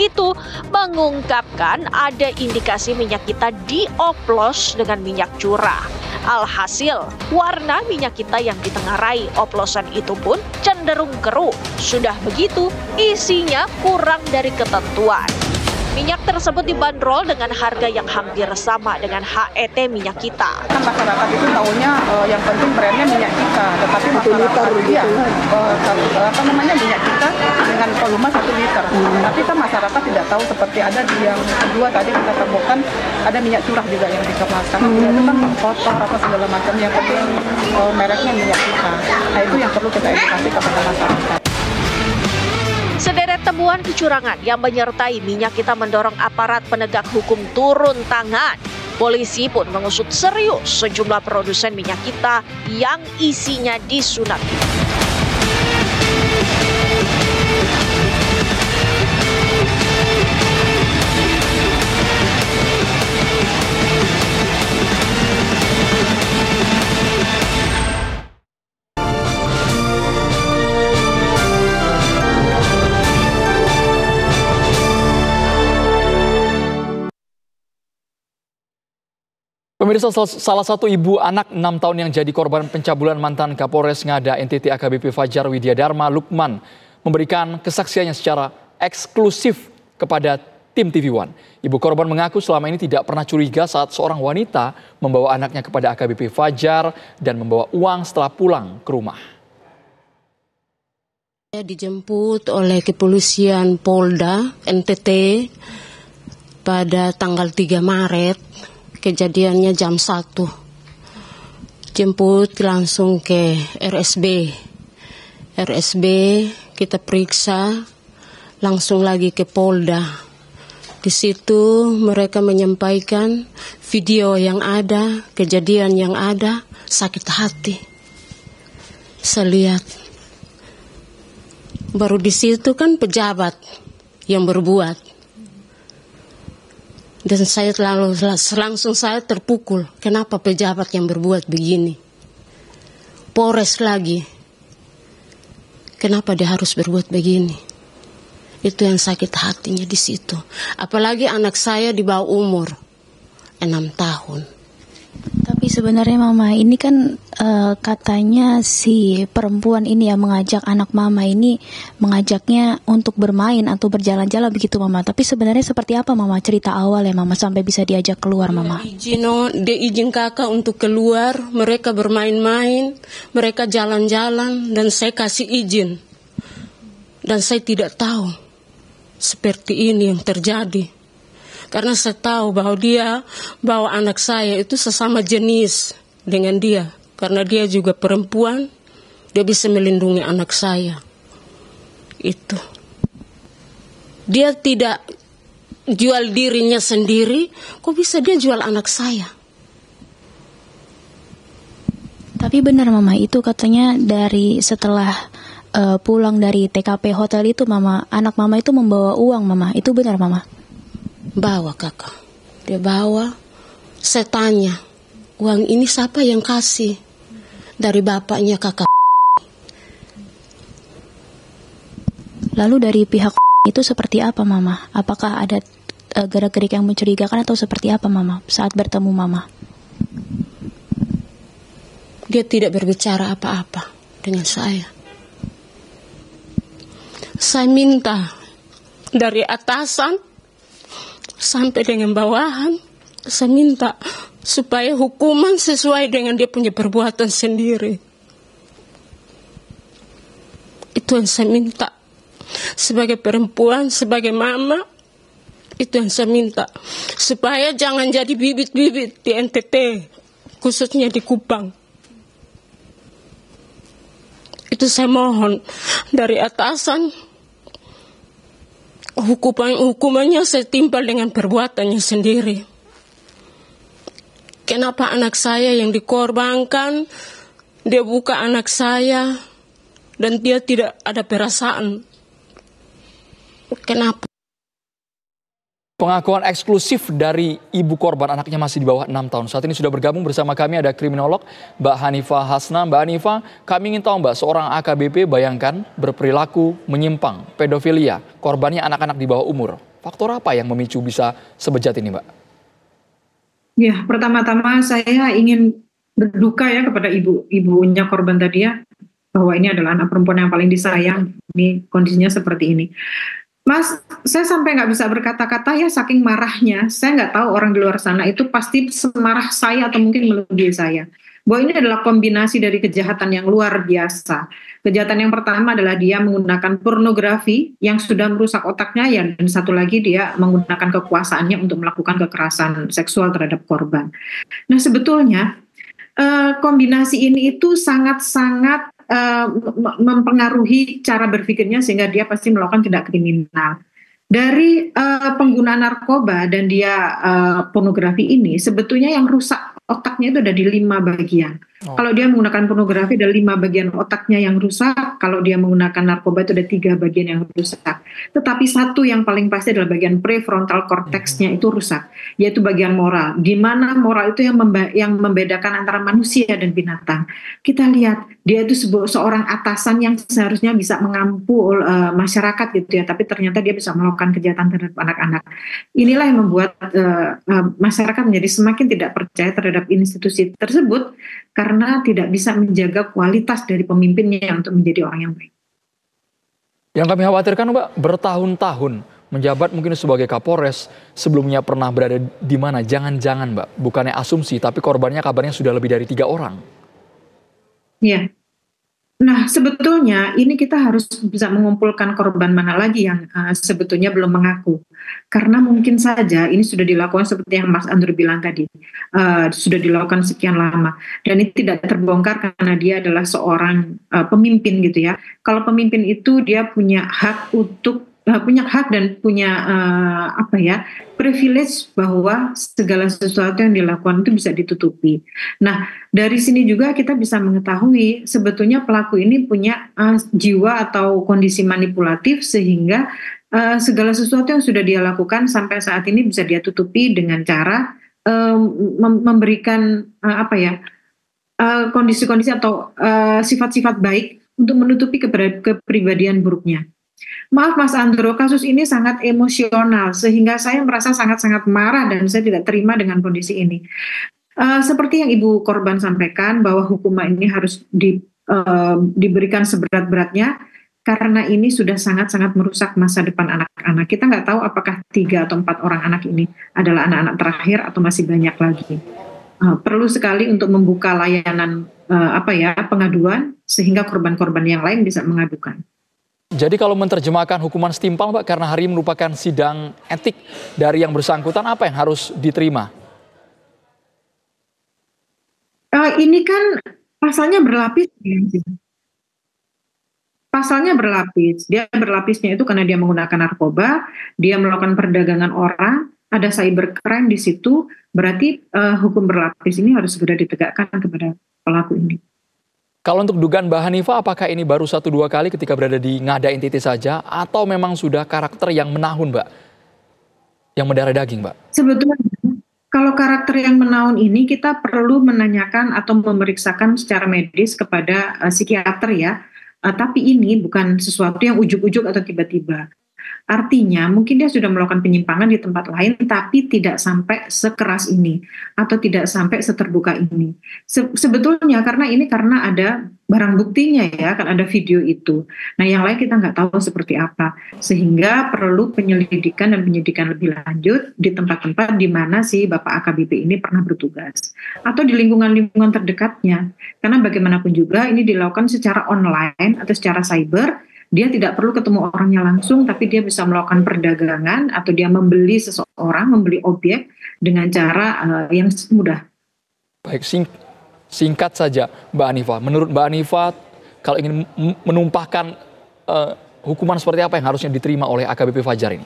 itu mengungkapkan ada indikasi minyak kita dioplos dengan minyak curah. Alhasil, warna minyak kita yang ditengarai oplosan itu pun cenderung keruh. Sudah begitu, isinya kurang dari ketentuan. Minyak tersebut dibanderol dengan harga yang hampir sama dengan HET minyak kita. Kan masyarakat itu tahunya yang penting brandnya minyak kita, tetapi masyarakat minyak kita dengan volume 1 liter. Tapi kan masyarakat tidak tahu seperti ada di yang kedua tadi kita temukan ada minyak curah juga yang dikemaskan. Itu kan kotor apa segala macam, yang penting mereknya minyak kita. Nah itu yang perlu kita edukasi kepada masyarakat. Sederet temuan kecurangan yang menyertai minyak kita mendorong aparat penegak hukum turun tangan. Polisi pun mengusut serius sejumlah produsen minyak kita yang isinya disunat. Pemirsa, salah satu ibu anak 6 tahun yang jadi korban pencabulan mantan Kapolres Ngada NTT AKBP Fajar Widyadharma Lukman memberikan kesaksiannya secara eksklusif kepada tim TV One. Ibu korban mengaku selama ini tidak pernah curiga saat seorang wanita membawa anaknya kepada AKBP Fajar dan membawa uang setelah pulang ke rumah. Saya dijemput oleh kepolisian Polda NTT pada tanggal 3 Maret. Kejadiannya jam 1. Jemput langsung ke RSB. RSB kita periksa, langsung lagi ke Polda. Di situ mereka menyampaikan video yang ada, kejadian yang ada, sakit hati. Saya lihat. Baru di situ kan pejabat yang berbuat. Dan saya langsung saya terpukul. Kenapa pejabat yang berbuat begini? Polres lagi. Kenapa dia harus berbuat begini? Itu yang sakit hatinya di situ. Apalagi anak saya di bawah umur 6 tahun. Tapi sebenarnya Mama, ini kan katanya si perempuan ini yang mengajak anak Mama ini, mengajaknya untuk bermain atau berjalan-jalan begitu Mama. Tapi sebenarnya seperti apa Mama cerita awal ya Mama sampai bisa diajak keluar Mama? Dia izin kakak untuk keluar, mereka bermain-main, mereka jalan-jalan dan saya kasih izin. Dan saya tidak tahu seperti ini yang terjadi. Karena saya tahu bahwa dia bawa anak saya itu sesama jenis dengan dia. Karena dia juga perempuan, dia bisa melindungi anak saya. Itu. Dia tidak jual dirinya sendiri, kok bisa dia jual anak saya? Tapi benar Mama, itu katanya dari setelah pulang dari TKP hotel itu Mama, anak Mama itu membawa uang Mama. Itu benar Mama? Bawa kakak. Dia bawa. Saya tanya, uang ini siapa yang kasih? Dari bapaknya kakak. Lalu dari pihak itu seperti apa Mama? Apakah ada gerak-gerik yang mencurigakan atau seperti apa Mama saat bertemu Mama? Dia tidak berbicara apa-apa dengan saya. Saya minta dari atasan sampai dengan bawahan, saya minta supaya hukuman sesuai dengan dia punya perbuatan sendiri. Itu yang saya minta. Sebagai perempuan, sebagai mama, itu yang saya minta. Supaya jangan jadi bibit-bibit di NTT, khususnya di Kupang. Itu saya mohon dari atasan. Hukumannya saya timpal dengan perbuatannya sendiri. Kenapa anak saya yang dikorbankan, dia buka anak saya, dan dia tidak ada perasaan. Kenapa? Pengakuan eksklusif dari ibu korban, anaknya masih di bawah 6 tahun. Saat ini sudah bergabung bersama kami ada kriminolog Mbak Hanifah Hasna. Mbak Hanifah, kami ingin tahu Mbak, seorang AKBP bayangkan berperilaku menyimpang, pedofilia, korbannya anak-anak di bawah umur. Faktor apa yang memicu bisa sebejat ini Mbak? Ya, pertama-tama saya ingin berduka ya kepada ibunya korban tadi ya, bahwa ini adalah anak perempuan yang paling disayang. Ini kondisinya seperti ini. Mas, saya sampai nggak bisa berkata-kata ya saking marahnya. Saya nggak tahu orang di luar sana itu pasti semarah saya atau mungkin melebihi saya. Bahwa ini adalah kombinasi dari kejahatan yang luar biasa. Kejahatan yang pertama adalah dia menggunakan pornografi yang sudah merusak otaknya, ya, dan satu lagi dia menggunakan kekuasaannya untuk melakukan kekerasan seksual terhadap korban. Nah sebetulnya kombinasi ini itu sangat-sangat mempengaruhi cara berpikirnya sehingga dia pasti melakukan tindak kriminal. Dari penggunaan narkoba dan dia pornografi ini sebetulnya yang rusak otaknya itu ada di 5 bagian. Kalau dia menggunakan pornografi ada 5 bagian otaknya yang rusak, kalau dia menggunakan narkoba itu ada 3 bagian yang rusak. Tetapi satu yang paling pasti adalah bagian prefrontal cortexnya itu rusak, yaitu bagian moral. Di mana moral itu yang membedakan antara manusia dan binatang. Kita lihat dia itu seorang atasan yang seharusnya bisa mengampu masyarakat gitu ya, tapi ternyata dia bisa melakukan kejahatan terhadap anak-anak. Inilah yang membuat masyarakat menjadi semakin tidak percaya terhadap institusi tersebut karena tidak bisa menjaga kualitas dari pemimpinnya untuk menjadi orang yang baik. Yang kami khawatirkan Mbak, bertahun-tahun menjabat mungkin sebagai Kapolres, sebelumnya pernah berada di mana? Jangan-jangan Mbak, bukannya asumsi, tapi korbannya kabarnya sudah lebih dari 3 orang. Iya. Nah, sebetulnya ini kita harus bisa mengumpulkan korban mana lagi yang sebetulnya belum mengaku. Karena mungkin saja ini sudah dilakukan seperti yang Mas Andrew bilang tadi, sudah dilakukan sekian lama. Dan ini tidak terbongkar karena dia adalah seorang pemimpin gitu ya. Kalau pemimpin itu dia punya hak untuk punya hak dan punya privilege bahwa segala sesuatu yang dilakukan itu bisa ditutupi. Nah, dari sini juga kita bisa mengetahui sebetulnya pelaku ini punya jiwa atau kondisi manipulatif sehingga segala sesuatu yang sudah dia lakukan sampai saat ini bisa dia tutupi dengan cara memberikan kondisi-kondisi atau sifat-sifat baik untuk menutupi kepribadian buruknya. Maaf Mas Andro, kasus ini sangat emosional sehingga saya merasa sangat-sangat marah dan saya tidak terima dengan kondisi ini. Seperti yang Ibu korban sampaikan bahwa hukuman ini harus diberikan seberat-beratnya karena ini sudah sangat-sangat merusak masa depan anak-anak. Kita nggak tahu apakah 3 atau 4 orang anak ini adalah anak-anak terakhir atau masih banyak lagi. Perlu sekali untuk membuka layanan pengaduan sehingga korban-korban yang lain bisa mengadukan. Jadi kalau menerjemahkan hukuman setimpal Mbak, karena hari ini merupakan sidang etik dari yang bersangkutan, apa yang harus diterima? Ini kan pasalnya berlapis. Pasalnya berlapis. Dia berlapisnya itu karena dia menggunakan narkoba, dia melakukan perdagangan orang, ada cybercrime di situ, berarti hukum berlapis ini harus segera ditegakkan kepada pelaku ini. Kalau untuk dugaan Mbak Hanifah, apakah ini baru 1-2 kali ketika berada di Ngada NTT saja, atau memang sudah karakter yang menahun Mbak? yang mendarah daging, Mbak? Sebetulnya kalau karakter yang menaun ini kita perlu menanyakan atau memeriksakan secara medis kepada psikiater ya. Tapi ini bukan sesuatu yang ujuk-ujuk atau tiba-tiba. Artinya mungkin dia sudah melakukan penyimpangan di tempat lain tapi tidak sampai sekeras ini atau tidak sampai seterbuka ini. Sebetulnya karena ada barang buktinya ya, kan ada video itu. Nah yang lain kita nggak tahu seperti apa. Sehingga perlu penyelidikan dan penyidikan lebih lanjut di tempat-tempat di mana si Bapak AKBP ini pernah bertugas. Atau di lingkungan-lingkungan terdekatnya. Karena bagaimanapun juga ini dilakukan secara online atau secara cyber. Dia tidak perlu ketemu orangnya langsung, tapi dia bisa melakukan perdagangan atau dia membeli seseorang, membeli objek dengan cara yang mudah. Baik, singkat saja Mbak Hanifah. Menurut Mbak Hanifah, kalau ingin menumpahkan hukuman seperti apa yang harusnya diterima oleh AKBP Fajar ini?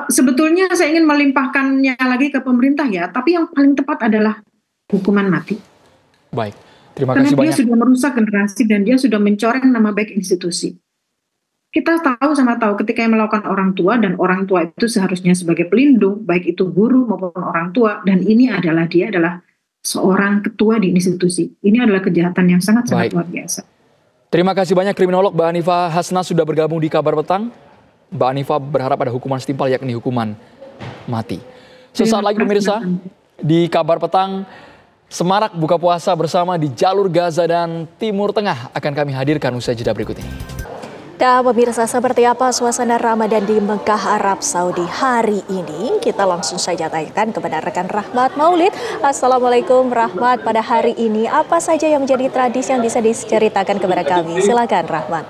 Sebetulnya saya ingin melimpahkannya lagi ke pemerintah ya, tapi yang paling tepat adalah hukuman mati. Baik. Terima Karena kasih dia banyak. sudah merusak generasi dan dia sudah mencoreng nama baik institusi. Kita tahu ketika yang melakukan orang tua dan orang tua itu seharusnya sebagai pelindung, baik itu guru maupun orang tua, dan ini dia adalah seorang ketua di institusi. Ini adalah kejahatan yang sangat-sangat luar biasa. Terima kasih banyak kriminolog Mbak Hanifah Hasna sudah bergabung di Kabar Petang. Mbak Hanifah berharap ada hukuman setimpal yakni hukuman mati. Sesaat lagi pemirsa di Kabar Petang, semarak buka puasa bersama di jalur Gaza dan Timur Tengah akan kami hadirkan usai jeda berikut ini. Dan pemirsa, seperti apa suasana Ramadan di Mekah, Arab Saudi hari ini? Kita langsung saja tanyakan kepada rekan Rahmat Maulid. Assalamualaikum Rahmat, pada hari ini apa saja yang menjadi tradisi yang bisa diceritakan kepada kami? Silakan Rahmat.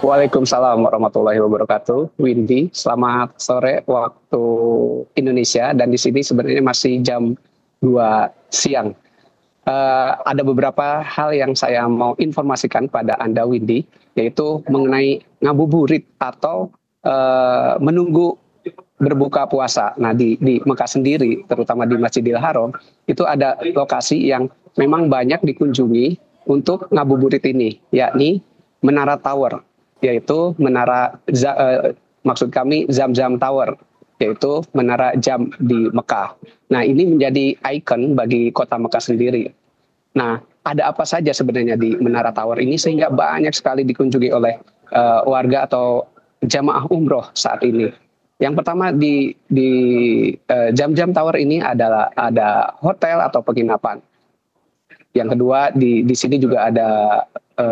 Waalaikumsalam warahmatullahi wabarakatuh. Windy, selamat sore waktu Indonesia, dan di sini sebenarnya masih jam 2 siang. Ada beberapa hal yang saya mau informasikan pada Anda, Windy, yaitu mengenai ngabuburit atau menunggu berbuka puasa. Nah, di Mekah sendiri, terutama di Masjidil Haram, itu ada lokasi yang memang banyak dikunjungi untuk ngabuburit ini, yakni Menara Tower, yaitu maksud kami Zam-Zam Tower, yaitu menara jam di Mekah. Nah, ini menjadi ikon bagi kota Mekah sendiri. Nah, ada apa saja sebenarnya di Menara Tower ini sehingga banyak sekali dikunjungi oleh warga atau jamaah umroh saat ini. Yang pertama di Zam-Zam Tower ini ada hotel atau penginapan. Yang kedua di sini juga ada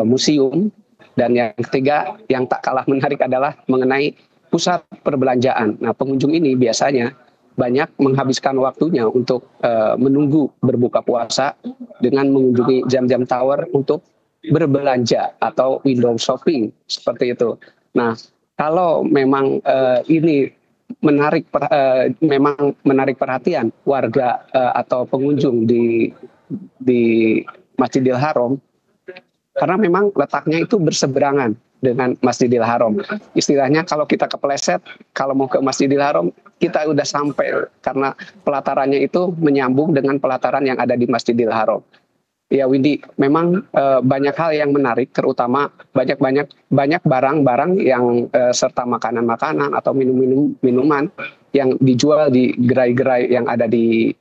museum, dan yang ketiga yang tak kalah menarik adalah mengenai pusat perbelanjaan. Nah, pengunjung ini biasanya banyak menghabiskan waktunya untuk menunggu berbuka puasa dengan mengunjungi Zam-Zam Tower untuk berbelanja atau window shopping seperti itu. Nah, kalau memang ini memang menarik perhatian warga atau pengunjung di Masjidil Haram, karena memang letaknya itu berseberangan dengan Masjidil Haram. Istilahnya kalau kita kepleset, kalau mau ke Masjidil Haram, kita udah sampai karena pelatarannya itu menyambung dengan pelataran yang ada di Masjidil Haram. Ya Windy, memang banyak hal yang menarik, terutama banyak barang-barang yang serta makanan-makanan atau minuman yang dijual di gerai-gerai yang ada di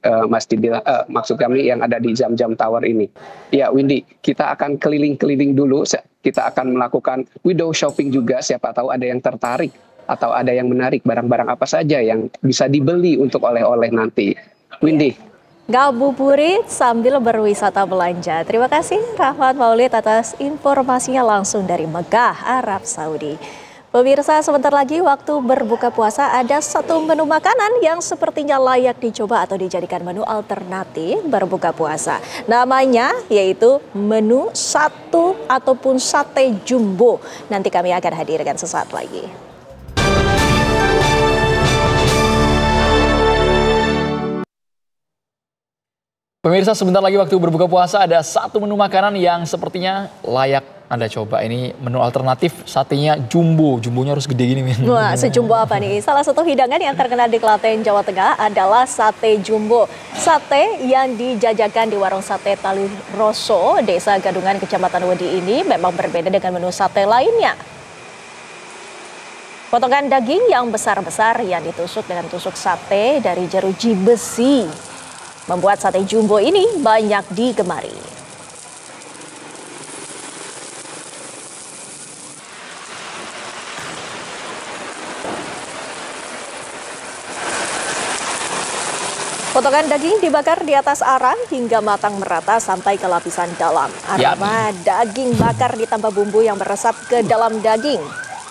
maksud kami yang ada di Zam-Zam Tower ini. Ya Windy, kita akan keliling-keliling dulu, kita akan melakukan window shopping juga, siapa tahu ada yang tertarik atau ada yang menarik, barang-barang apa saja yang bisa dibeli untuk oleh-oleh nanti. Windy. Ngabuburit sambil berwisata belanja. Terima kasih Rahmat Maulid atas informasinya langsung dari Mekah, Arab Saudi. Pemirsa, sebentar lagi waktu berbuka puasa ada satu menu makanan yang sepertinya layak dicoba atau dijadikan menu alternatif berbuka puasa. Namanya yaitu menu satu ataupun sate jumbo. Nanti kami akan hadirkan sesaat lagi. Pemirsa, sebentar lagi waktu berbuka puasa ada satu menu makanan yang sepertinya layak Anda coba. Ini menu alternatif satenya jumbo. Jumbonya harus gede gini. Wah, sejumbo apa nih? Salah satu hidangan yang terkenal di Klaten, Jawa Tengah adalah sate jumbo. Sate yang dijajakan di warung sate Taliroso, Desa Gadungan, Kecamatan Wedi ini memang berbeda dengan menu sate lainnya. Potongan daging yang besar-besar yang ditusuk dengan tusuk sate dari jeruji besi membuat sate jumbo ini banyak digemari. Potongan daging dibakar di atas arang hingga matang merata sampai ke lapisan dalam. Aroma daging bakar ditambah bumbu yang meresap ke dalam daging.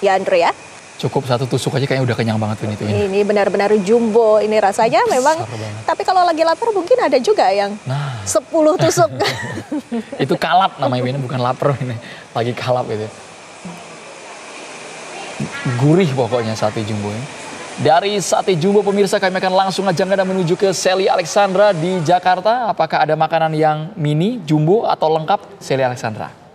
Ya Andre ya? Cukup satu tusuk aja kayaknya udah kenyang banget ini. Ini benar-benar jumbo ini rasanya memang. Tapi kalau lagi lapar mungkin ada juga yang 10 tusuk. Itu kalap namanya ini, bukan lapar ini. Lagi kalap itu. Gurih pokoknya sate jumbo ini. Dari sate jumbo pemirsa kami akan langsung ajak Anda menuju ke Sally Alexandra di Jakarta. Apakah ada makanan yang mini, jumbo atau lengkap? Sally Alexandra.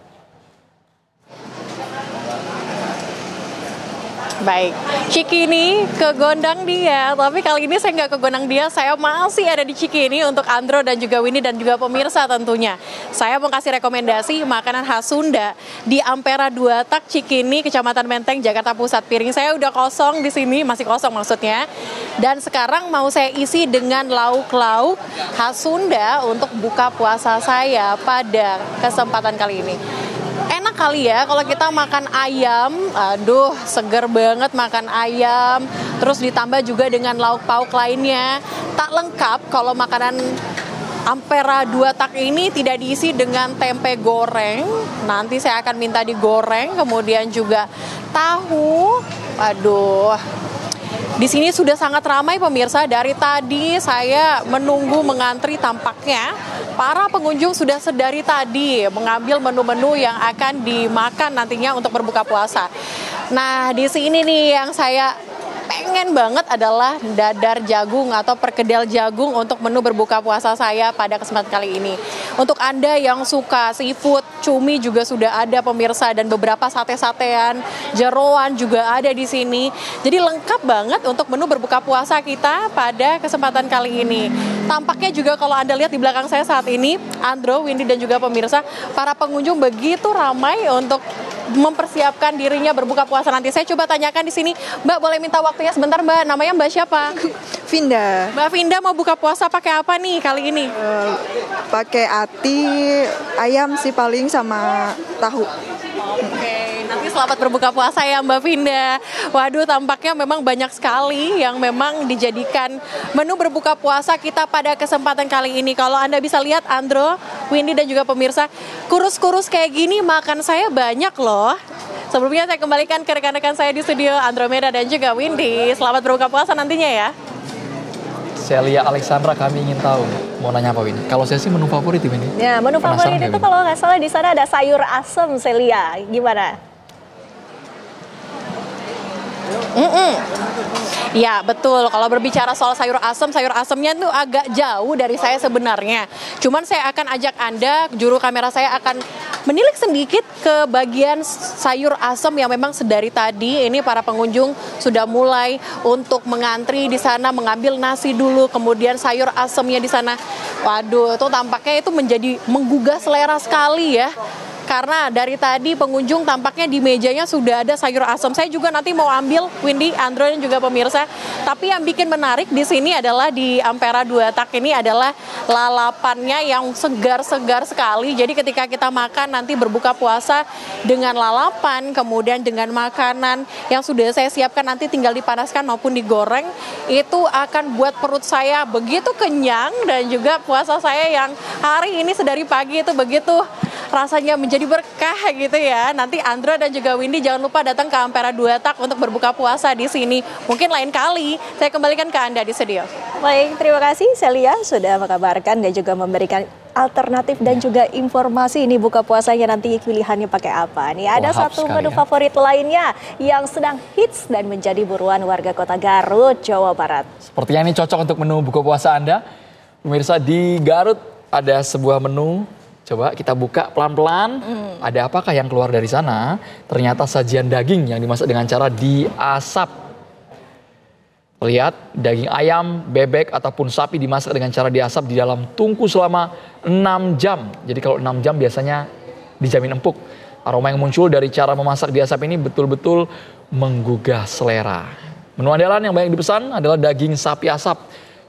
Baik, Cikini ke Gondang Dia, tapi kali ini saya nggak ke Gondang Dia, saya masih ada di Cikini untuk Andro dan juga Winnie dan juga pemirsa tentunya. Saya mau kasih rekomendasi makanan khas Sunda di Ampera 2 Tak Cikini, Kecamatan Menteng, Jakarta Pusat. Piring saya udah kosong di sini, masih kosong maksudnya. Dan sekarang mau saya isi dengan lauk-lauk khas Sunda untuk buka puasa saya pada kesempatan kali ini. Enak kali ya kalau kita makan ayam, aduh seger banget makan ayam, terus ditambah juga dengan lauk pauk lainnya. Tak lengkap kalau makanan Ampera 2 Tak ini tidak diisi dengan tempe goreng, nanti saya akan minta digoreng, kemudian juga tahu, aduh. Di sini sudah sangat ramai pemirsa, dari tadi saya menunggu mengantri tampaknya. Para pengunjung sudah sedari tadi mengambil menu-menu yang akan dimakan nantinya untuk berbuka puasa. Nah, di sini nih yang saya pengen banget adalah dadar jagung atau perkedel jagung untuk menu berbuka puasa saya pada kesempatan kali ini. Untuk Anda yang suka seafood, cumi juga sudah ada pemirsa, dan beberapa sate-satean, jeroan juga ada di sini. Jadi lengkap banget untuk menu berbuka puasa kita pada kesempatan kali ini. Tampaknya juga kalau Anda lihat di belakang saya saat ini, Andro, Windy dan juga pemirsa, para pengunjung begitu ramai untuk mempersiapkan dirinya berbuka puasa nanti. Saya coba tanyakan di sini, Mbak boleh minta waktunya sebentar Mbak, namanya Mbak siapa? Vinda. Mbak Vinda mau buka puasa pakai apa nih kali ini? Pakai ati, ayam sih paling sama tahu. Oke, nanti selamat berbuka puasa ya Mbak Vinda. Waduh, tampaknya memang banyak sekali yang memang dijadikan menu berbuka puasa kita pada kesempatan kali ini. Kalau Anda bisa lihat Andro, Windy dan juga pemirsa, kurus-kurus kayak gini makan saya banyak loh. Sebelumnya saya kembalikan ke rekan-rekan saya di studio, Andromeda dan juga Windy. Selamat berbuka puasa nantinya ya. Celia Alexandra, kami ingin tahu, mau nanya apa Windy? Kalau saya sih menu favorit Windy. Ya, menu favorit itu kalau nggak salah di sana ada sayur asem Celia, gimana? Ya betul, kalau berbicara soal sayur asemnya tuh agak jauh dari saya sebenarnya. Cuman saya akan ajak Anda, juru kamera saya akan menilik sedikit ke bagian sayur asem yang memang sedari tadi ini para pengunjung sudah mulai untuk mengantri di sana, mengambil nasi dulu, kemudian sayur asemnya di sana. Waduh, itu tampaknya itu menjadi menggugah selera sekali ya. Karena dari tadi pengunjung tampaknya di mejanya sudah ada sayur asem. Saya juga nanti mau ambil, Windy, Andro dan juga pemirsa. Tapi yang bikin menarik di sini adalah di Ampera 2 Tak ini adalah lalapannya yang segar-segar sekali. Jadi ketika kita makan nanti berbuka puasa dengan lalapan, kemudian dengan makanan yang sudah saya siapkan nanti tinggal dipanaskan maupun digoreng, itu akan buat perut saya begitu kenyang dan juga puasa saya yang hari ini sedari pagi itu begitu rasanya menjadi berkah gitu ya. Nanti Andro dan juga Windy jangan lupa datang ke Ampera 2 Tak untuk berbuka puasa di sini. Mungkin lain kali saya kembalikan ke Anda di studio. Baik, terima kasih Celia sudah mengabarkan dan juga memberikan alternatif dan juga informasi ini buka puasanya nanti pilihannya pakai apa. Nih ada satu menu favorit lainnya yang sedang hits dan menjadi buruan warga Kota Garut, Jawa Barat. Sepertinya ini cocok untuk menu buka puasa Anda. Pemirsa, di Garut ada sebuah menu. Coba kita buka pelan-pelan, ada apakah yang keluar dari sana? Ternyata sajian daging yang dimasak dengan cara diasap. Lihat, daging ayam, bebek, ataupun sapi dimasak dengan cara diasap di dalam tungku selama 6 jam. Jadi kalau 6 jam biasanya dijamin empuk. Aroma yang muncul dari cara memasak di asap ini betul-betul menggugah selera. Menu andalan yang banyak dipesan adalah daging sapi asap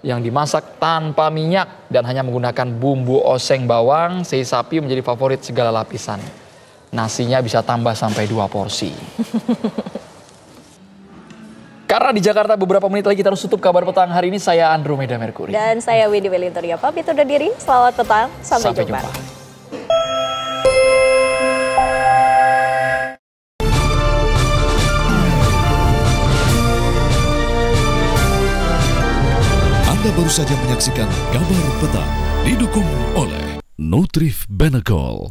yang dimasak tanpa minyak dan hanya menggunakan bumbu oseng bawang. Sei sapi menjadi favorit segala lapisan. Nasinya bisa tambah sampai 2 porsi. Karena di Jakarta beberapa menit lagi kita harus tutup kabar petang hari ini. Saya Andromeda Mercury. Dan saya Windy Melintoria pamit undur diri. Selamat petang. Sampai jumpa. Anda baru saja menyaksikan kabar petang didukung oleh Nutrif Benecol,